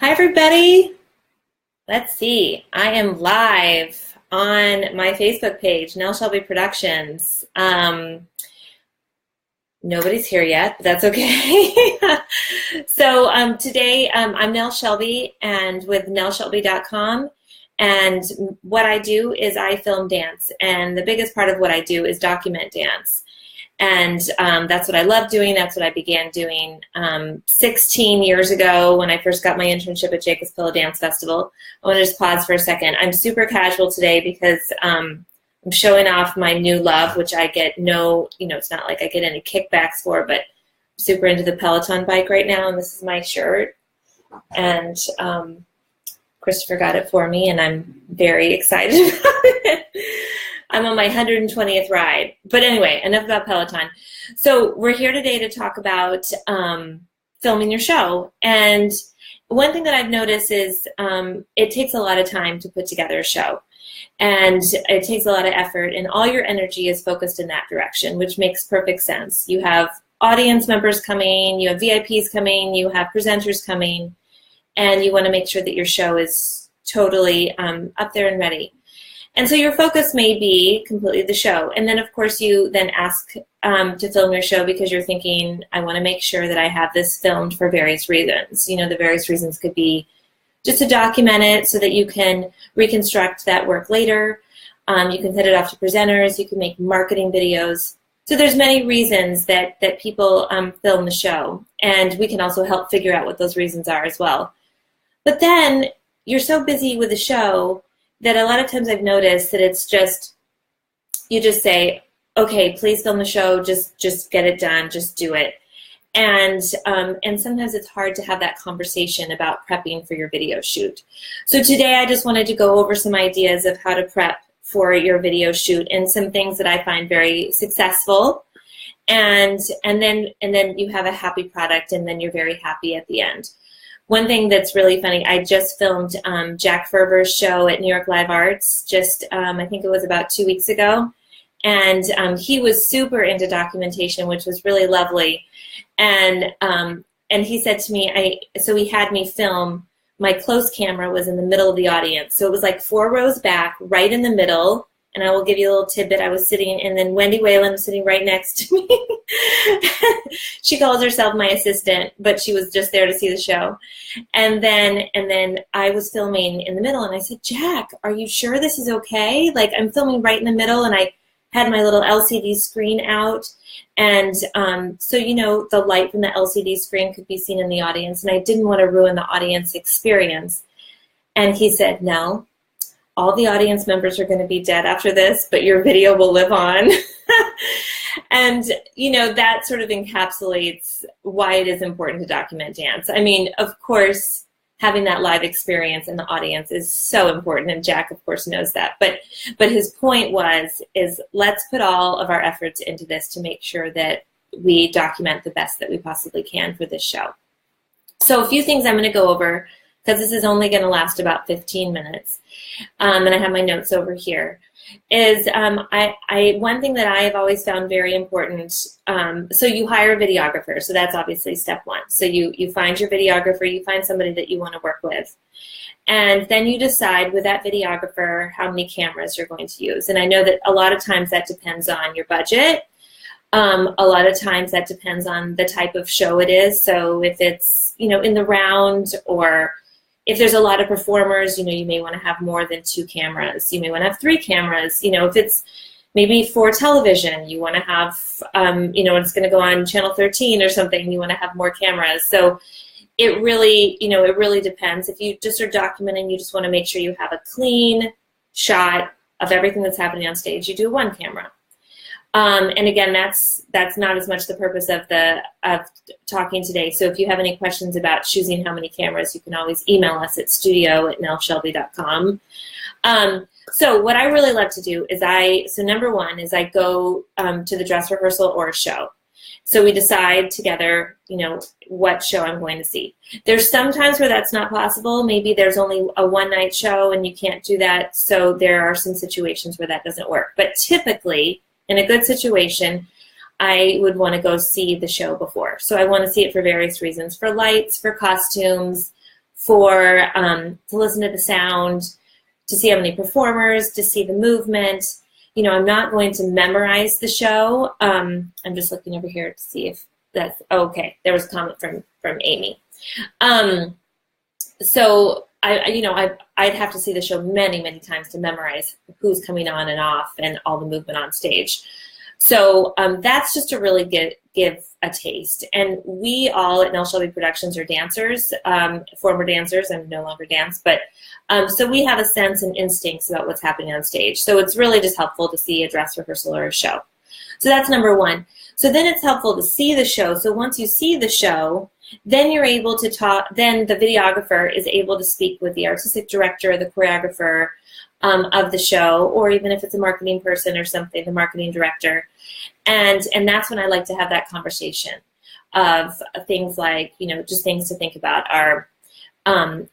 Hi, everybody. Let's see. I am live on my Facebook page, Nell Shelby Productions. Nobody's here yet, but that's okay. So today I'm Nell Shelby and with nellshelby.com. And what I do is I film dance. And the biggest part of what I do is document dance. And that's what I love doing. That's what I began doing 16 years ago when I first got my internship at Jacob's Pillow Dance Festival. I want to just pause for a second. I'm super casual today because I'm showing off my new love, which I get it's not like I get any kickbacks for, but I'm super into the Peloton bike right now, and this is my shirt. And Christopher got it for me, and I'm very excited about it. I'm on my 120th ride. But anyway, enough about Peloton. So we're here today to talk about filming your show. And one thing that I've noticed is it takes a lot of time to put together a show. And it takes a lot of effort, and all your energy is focused in that direction, which makes perfect sense. You have audience members coming, you have VIPs coming, you have presenters coming, and you want to make sure that your show is totally up there and ready. And so your focus may be completely the show. And then, of course, you then ask to film your show because you're thinking, I want to make sure that I have this filmed for various reasons. You know, the various reasons could be just to document it so that you can reconstruct that work later. You can send it off to presenters. You can make marketing videos. So there's many reasons that people film the show. And we can also help figure out what those reasons are as well. But then you're so busy with the show that a lot of times I've noticed that it's just, you just say, okay, please film the show, just get it done, just do it. And sometimes it's hard to have that conversation about prepping for your video shoot. So today I just wanted to go over some ideas of how to prep for your video shoot and some things that I find very successful. And then you have a happy product, and then you're very happy at the end. One thing that's really funny, I just filmed Jack Ferber's show at New York Live Arts I think it was about 2 weeks ago. And he was super into documentation, which was really lovely. And he said to me, so he had me film, my close camera was in the middle of the audience. So it was like 4 rows back, right in the middle. And I will give you a little tidbit. I was sitting, and then Wendy Whalen was sitting right next to me. She calls herself my assistant, but she was just there to see the show. And then I was filming in the middle, and I said, Jack, are you sure this is okay? Like, I'm filming right in the middle, and I had my little LCD screen out. And so, the light from the LCD screen could be seen in the audience, and I didn't want to ruin the audience experience. And he said, no. All the audience members are going to be dead after this, but your video will live on. And, that sort of encapsulates why it is important to document dance. I mean, of course, having that live experience in the audience is so important, and Jack, of course, knows that. But his point is let's put all of our efforts into this to make sure that we document the best that we possibly can for this show. So a few things I'm going to go over, because this is only going to last about 15 minutes. And I have my notes over here, is one thing that I have always found very important, so you hire a videographer, so that's obviously step one. So you find your videographer, you find somebody that you want to work with, and then you decide with that videographer how many cameras you're going to use. And I know that a lot of times that depends on your budget. A lot of times that depends on the type of show it is. So if it's, in the round, or if there's a lot of performers, you may want to have more than 2 cameras. You may want to have 3 cameras. If it's maybe for television, you want to have, it's going to go on Channel 13 or something, you want to have more cameras. So it really, it really depends. If you just are documenting, you just want to make sure you have a clean shot of everything that's happening on stage, you do 1 camera. And again, that's not as much the purpose of talking today. So if you have any questions about choosing how many cameras, you can always email us at studio@nellshelby.com. So what I really love to do is number one is I go to the dress rehearsal or a show. So we decide together, what show I'm going to see. There's some times where that's not possible. Maybe there's only a one-night show and you can't do that. So there are some situations where that doesn't work. But typically, in a good situation, I would want to go see the show before. So I want to see it for various reasons, for lights, for costumes, to listen to the sound, to see how many performers, to see the movement. I'm not going to memorize the show. I'm just looking over here to see if that's okay. There was a comment from Amy. So I'd have to see the show many, many times to memorize who's coming on and off and all the movement on stage. So that's just to really give a taste. And we all at Nell Shelby Productions are dancers, former dancers. I'm no longer dance, but so we have a sense and instincts about what's happening on stage. So it's really just helpful to see a dress rehearsal or a show. So that's number one. So then it's helpful to see the show. So once you see the show, then you're able to talk, then the videographer is able to speak with the artistic director, the choreographer of the show, or even if it's a marketing person or something, the marketing director. And that's when I like to have that conversation of things like, just things to think about are,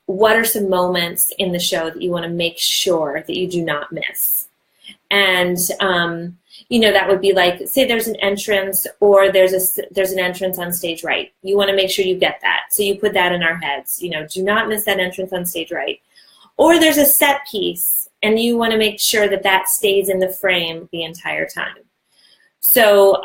what are some moments in the show that you want to make sure that you do not miss? And, that would be like, say there's an entrance or there's an entrance on stage right. You want to make sure you get that. So you put that in our heads, do not miss that entrance on stage right. Or there's a set piece and you want to make sure that that stays in the frame the entire time. So,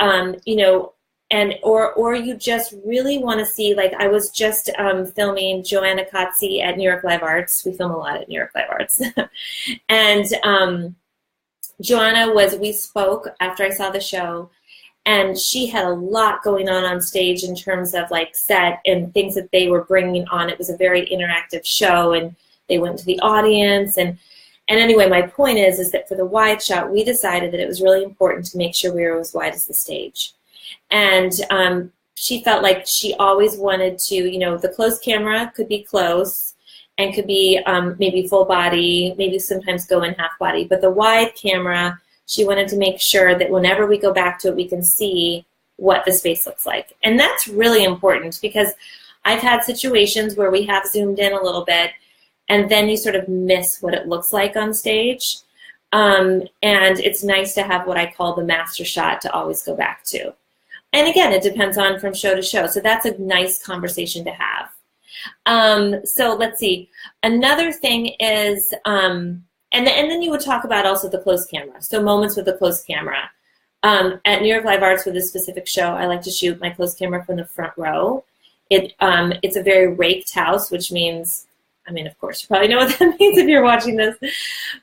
or you just really want to see, like I was just filming Joanna Kotze at New York Live Arts. We film a lot at New York Live Arts. And Joanna we spoke after I saw the show, and she had a lot going on stage in terms of like set and things that they were bringing on. It was a very interactive show, and they went to the audience. And anyway, my point is that for the wide shot, we decided that it was really important to make sure we were as wide as the stage. And she felt like she always wanted to, the close camera could be close and could be maybe full body, maybe sometimes go in half body. But the wide camera, she wanted to make sure that whenever we go back to it, we can see what the space looks like. And that's really important because I've had situations where we have zoomed in a little bit and then you sort of miss what it looks like on stage. And it's nice to have what I call the master shot to always go back to. And again, it depends on from show to show. So that's a nice conversation to have. So let's see. Another thing is, and then you would talk about also the close camera. So moments with the close camera. At New York Live Arts with a specific show, I like to shoot my close camera from the front row. It's a very raked house, which means, of course, you probably know what that means if you're watching this,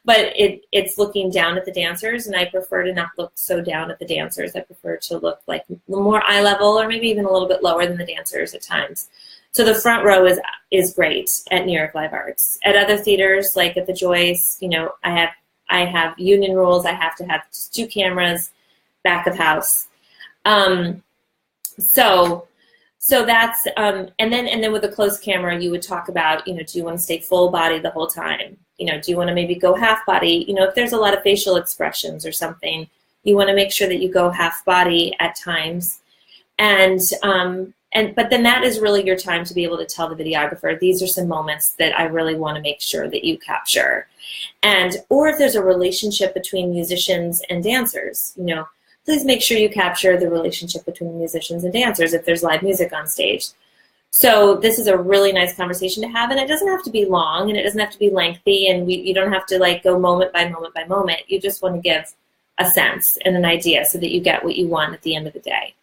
but it's looking down at the dancers, and I prefer to not look so down at the dancers. I prefer to look like more eye level or maybe even a little bit lower than the dancers at times. So the front row is great at New York Live Arts. At other theaters, like at the Joyce, I have union rules. I have to have just 2 cameras, back of house. So that's and then with a close camera, you would talk about, do you want to stay full body the whole time? Do you want to maybe go half body? If there's a lot of facial expressions or something, you want to make sure that you go half body at times. But then that is really your time to be able to tell the videographer, these are some moments that I really want to make sure that you capture. Or if there's a relationship between musicians and dancers, please make sure you capture the relationship between musicians and dancers if there's live music on stage. So this is a really nice conversation to have, and it doesn't have to be long, and it doesn't have to be lengthy, and you don't have to like go moment by moment by moment. You just want to give a sense and an idea so that you get what you want at the end of the day.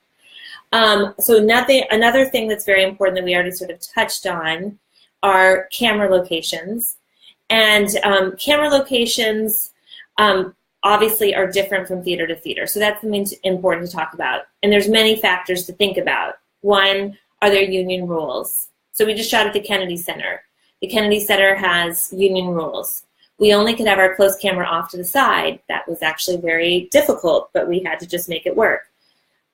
So another thing that's very important that we already sort of touched on are camera locations. And camera locations obviously are different from theater to theater. So that's something important to talk about. And there's many factors to think about. One, are there union rules? So we just shot at the Kennedy Center. The Kennedy Center has union rules. We only could have our close camera off to the side. That was actually very difficult, but we had to just make it work.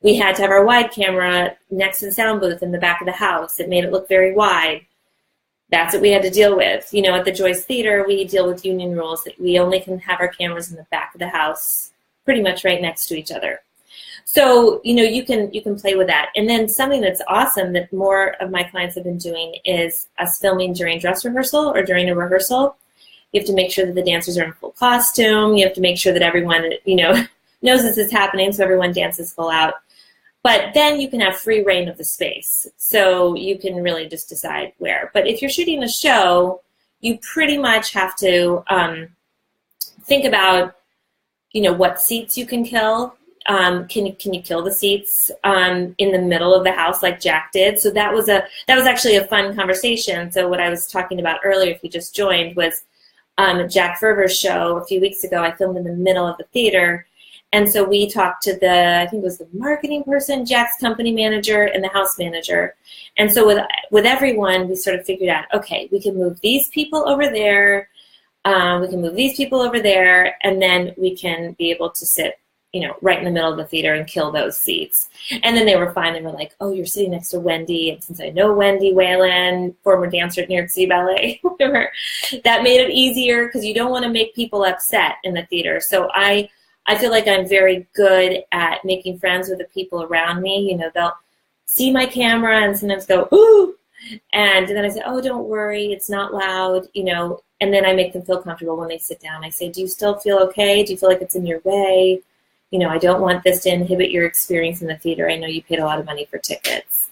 We had to have our wide camera next to the sound booth in the back of the house. It made it look very wide. That's what we had to deal with. At the Joyce Theater, we deal with union rules that we only can have our cameras in the back of the house, pretty much right next to each other. So, you can play with that. And then something that's awesome that more of my clients have been doing is us filming during dress rehearsal or during a rehearsal. You have to make sure that the dancers are in full costume. You have to make sure that everyone, knows this is happening, so everyone dances full out. But then you can have free reign of the space. So you can really just decide where. But if you're shooting a show, you pretty much have to think about, what seats you can kill. Can you kill the seats in the middle of the house like Jack did? So that was actually a fun conversation. So what I was talking about earlier, if you just joined, was Jack Verver's show a few weeks ago. I filmed in the middle of the theater. And so we talked to I think it was the marketing person, Jack's company manager, and the house manager. And so with everyone, we sort of figured out, okay, we can move these people over there, we can move these people over there, and then we can be able to sit, right in the middle of the theater and kill those seats. And then they were fine. They were like, oh, you're sitting next to Wendy. And since I know Wendy Whalen, former dancer at New York City Ballet, whatever, that made it easier because you don't want to make people upset in the theater. So I feel like I'm very good at making friends with the people around me. They'll see my camera and sometimes go, ooh, and then I say, oh, don't worry, it's not loud, and then I make them feel comfortable when they sit down. I say, do you still feel okay? Do you feel like it's in your way? I don't want this to inhibit your experience in the theater. I know you paid a lot of money for tickets.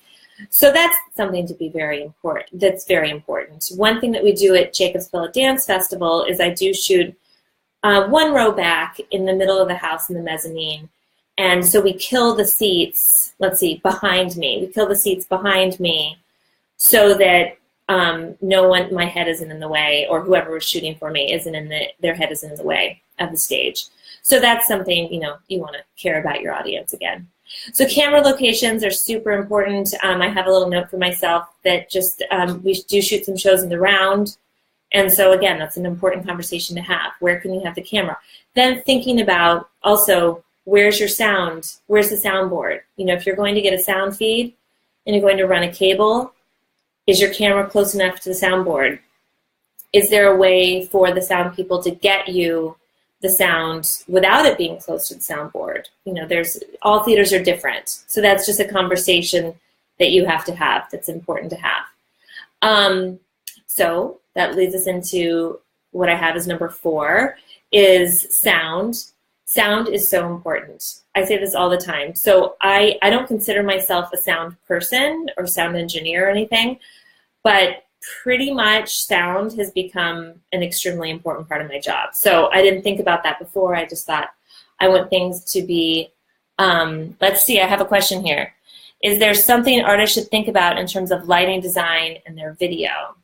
So that's something to be very important. That's very important. One thing that we do at Jacob's Pillow Dance Festival is I do shoot one row back in the middle of the house in the mezzanine. And so we kill the seats, behind me. We kill the seats behind me so that my head isn't in the way, or whoever was shooting for me their head isn't in the way of the stage. So that's something, you want to care about your audience again. So camera locations are super important. I have a little note for myself that just we do shoot some shows in the round. And so, again, that's an important conversation to have. Where can you have the camera? Then thinking about also, where's your sound? Where's the soundboard? If you're going to get a sound feed and you're going to run a cable, is your camera close enough to the soundboard? Is there a way for the sound people to get you the sound without it being close to the soundboard? All theaters are different. So that's just a conversation that you have to have, that's important to have. So that leads us into what I have as number 4 is sound. Sound is so important. I say this all the time. So I don't consider myself a sound person or sound engineer or anything, but pretty much sound has become an extremely important part of my job. So I didn't think about that before. I just thought I want things to be, let's see, I have a question here. Is there something artists should think about in terms of lighting design in their video?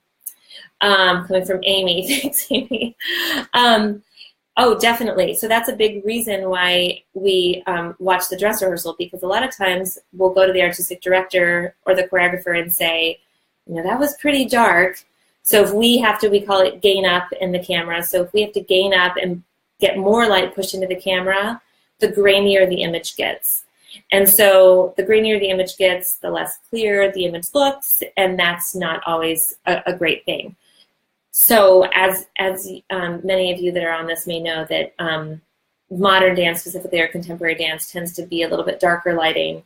Coming from Amy. Thanks, Amy. Oh, definitely. So that's a big reason why we watch the dress rehearsal, because a lot of times we'll go to the artistic director or the choreographer and say, that was pretty dark. So if we have to, we call it gain up in the camera. So if we have to gain up and get more light pushed into the camera, the grainier the image gets. And so the grainier the image gets, the less clear the image looks, and that's not always a great thing. So as many of you that are on this may know, that modern dance, specifically or contemporary dance, tends to be a little bit darker lighting.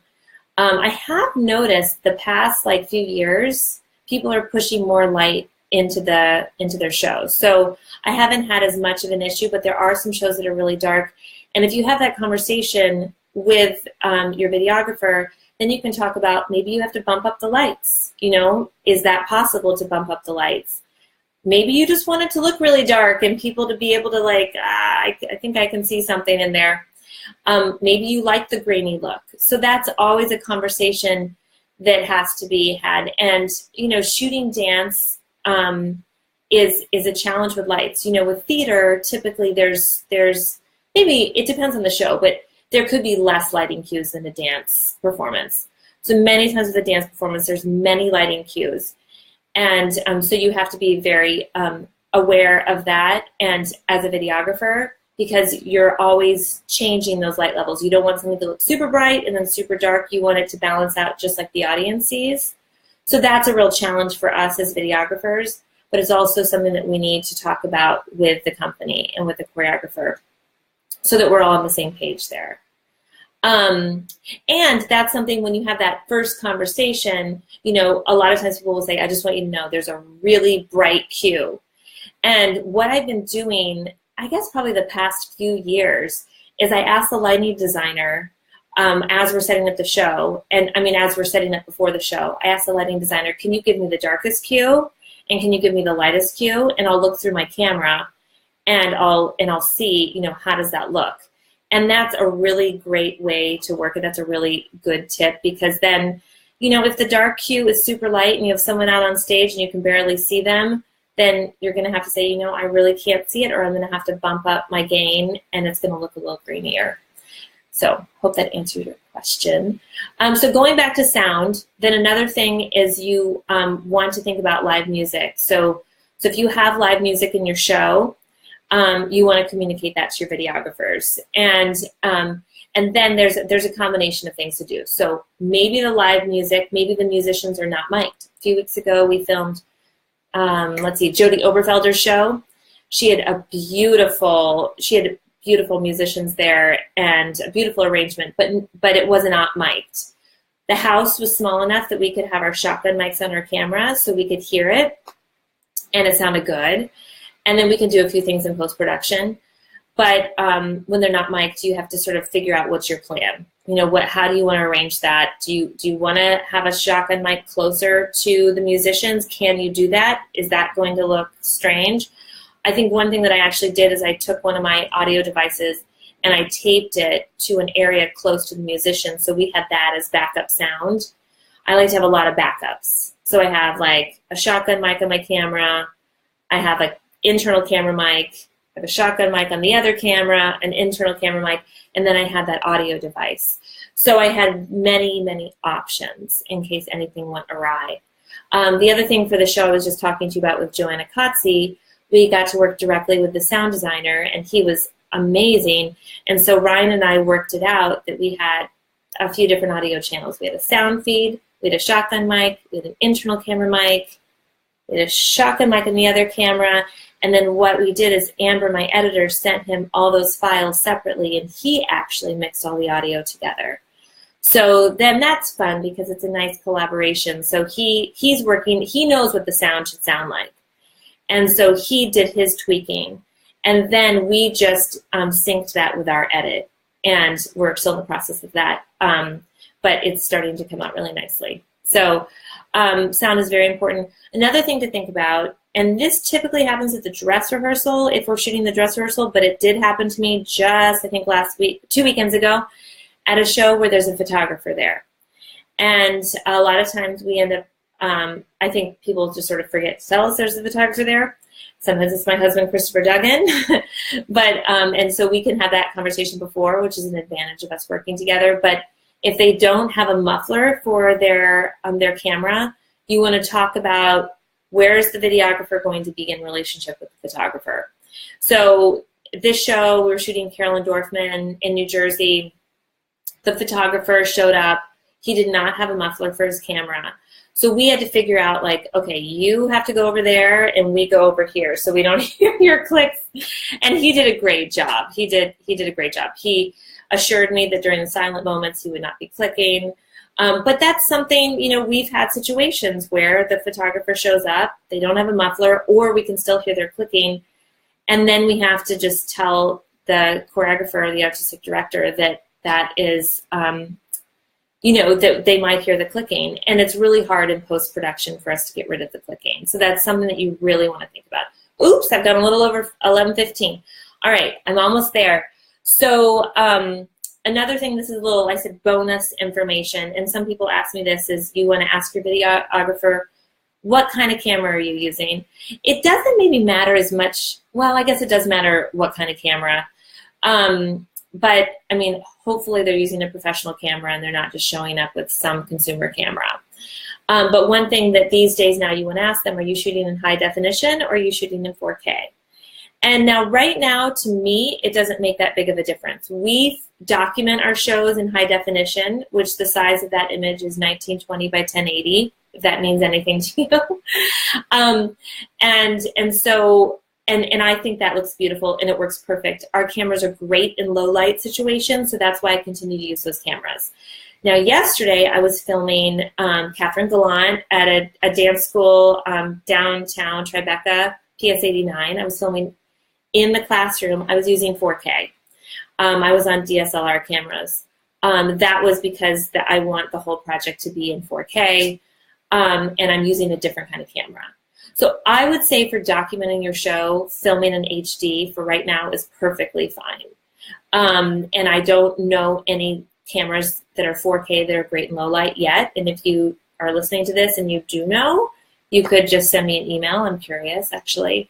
I have noticed the past few years, people are pushing more light into their shows. So I haven't had as much of an issue, but there are some shows that are really dark. And if you have that conversation with your videographer, then you can talk about maybe you have to bump up the lights. Is that possible to bump up the lights? Maybe you just want it to look really dark and people to be able to I think I can see something in there. Maybe you like the grainy look. So that's always a conversation that has to be had. And, shooting dance is a challenge with lights. With theater, typically there's maybe, it depends on the show, but there could be less lighting cues than a dance performance. So many times with a dance performance, there's many lighting cues. And so you have to be very aware of that, and as a videographer, because you're always changing those light levels. You don't want something to look super bright and then super dark. You want it to balance out just like the audience sees. So that's a real challenge for us as videographers, but it's also something that we need to talk about with the company and with the choreographer so that we're all on the same page there. And that's something, when you have that first conversation, a lot of times people will say, I just want you to know there's a really bright cue. And what I've been doing, I guess probably the past few years, is I ask the lighting designer, as we're setting up the show, and I mean, as we're setting up before the show, I asked the lighting designer, can you give me the darkest cue? And can you give me the lightest cue? And I'll look through my camera and I'll see, you know, how does that look? And that's a really great way to work it. That's a really good tip, because then, you know, if the dark cue is super light and you have someone out on stage and you can barely see them, then you're going to have to say, you know, I really can't see it, or I'm going to have to bump up my gain and it's going to look a little greenier. So hope that answered your question. So going back to sound, then another thing is you want to think about live music. So if you have live music in your show, you want to communicate that to your videographers. And then there's a combination of things to do. So maybe the live music, maybe the musicians are not mic'd. A few weeks ago we filmed, Jody Oberfelder's show. She had beautiful musicians there and a beautiful arrangement, but it was not mic'd. The house was small enough that we could have our shotgun mics on our camera so we could hear it, and it sounded good. And then we can do a few things in post-production. But when they're not mic'd, you have to sort of figure out what's your plan. You know, how do you want to arrange that? Do you want to have a shotgun mic closer to the musicians? Can you do that? Is that going to look strange? I think one thing that I actually did is I took one of my audio devices and I taped it to an area close to the musician, so we had that as backup sound. I like to have a lot of backups. So I have like a shotgun mic on my camera, I have like internal camera mic, I have a shotgun mic on the other camera, an internal camera mic, and then I had that audio device. So I had many, many options in case anything went awry. The other thing for the show I was just talking to you about with Joanna Kotze, we got to work directly with the sound designer, and he was amazing. And so Ryan and I worked it out that we had a few different audio channels. We had a sound feed, we had a shotgun mic, we had an internal camera mic, we had a shotgun mic on the other camera, and then what we did is Amber, my editor, sent him all those files separately, and he actually mixed all the audio together. So then that's fun because it's a nice collaboration. So he's working, he knows what the sound should sound like. And so he did his tweaking, and then we just synced that with our edit, and we're still in the process of that, but it's starting to come out really nicely. So sound is very important. Another thing to think about, and this typically happens at the dress rehearsal if we're shooting the dress rehearsal, but it did happen to me just, I think, 2 weekends ago at a show where there's a photographer there. And a lot of times we end up, I think people just sort of forget to tell us there's a photographer there. Sometimes it's my husband, Christopher Duggan. But, and so we can have that conversation before, which is an advantage of us working together. But if they don't have a muffler for their camera, you want to talk about where is the videographer going to be in relationship with the photographer. So this show, we were shooting Carolyn Dorfman in New Jersey. The photographer showed up. He did not have a muffler for his camera. So we had to figure out, like, okay, you have to go over there and we go over here so we don't hear your clicks. And he did a great job. He did a great job. He assured me that during the silent moments he would not be clicking. But that's something, you know, we've had situations where the photographer shows up, they don't have a muffler, or we can still hear their clicking. And then we have to just tell the choreographer or the artistic director that is, you know, that they might hear the clicking. And it's really hard in post-production for us to get rid of the clicking. So that's something that you really want to think about. Oops, I've gone a little over 11:15. All right, I'm almost there. So another thing, this is a little, I said, bonus information. And some people ask me this, is you want to ask your videographer, what kind of camera are you using? It doesn't maybe matter as much. Well, I guess it does matter what kind of camera. But, I mean, hopefully they're using a professional camera and they're not just showing up with some consumer camera. But one thing that these days now you want to ask them, are you shooting in high definition or are you shooting in 4K? And now, right now, to me, it doesn't make that big of a difference. We document our shows in high definition, which the size of that image is 1920 by 1080, if that means anything to you. And I think that looks beautiful and it works perfect. Our cameras are great in low light situations, so that's why I continue to use those cameras. Now, yesterday I was filming Catherine Gallant at a dance school downtown Tribeca, PS 89. I was filming in the classroom. I was using 4K. I was on DSLR cameras. That was because I want the whole project to be in 4K, and I'm using a different kind of camera. So I would say for documenting your show, filming in HD for right now is perfectly fine. And I don't know any cameras that are 4K that are great in low light yet. And if you are listening to this and you do know, you could just send me an email. I'm curious, actually.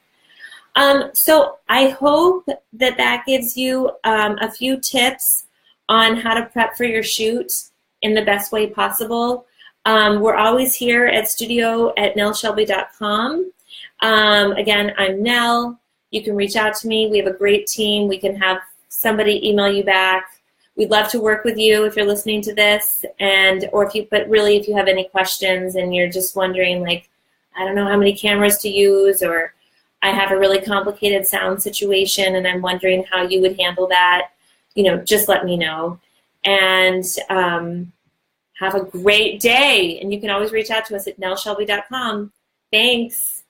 So I hope that gives you a few tips on how to prep for your shoot in the best way possible. We're always here at studio@nellshelby.com. Again, I'm Nell. You can reach out to me. We have a great team. We can have somebody email you back. We'd love to work with you if you're listening to this, but really if you have any questions and you're just wondering, like, I don't know how many cameras to use, or I have a really complicated sound situation and I'm wondering how you would handle that, just let me know. And have a great day. And you can always reach out to us at nellshelby.com. Thanks.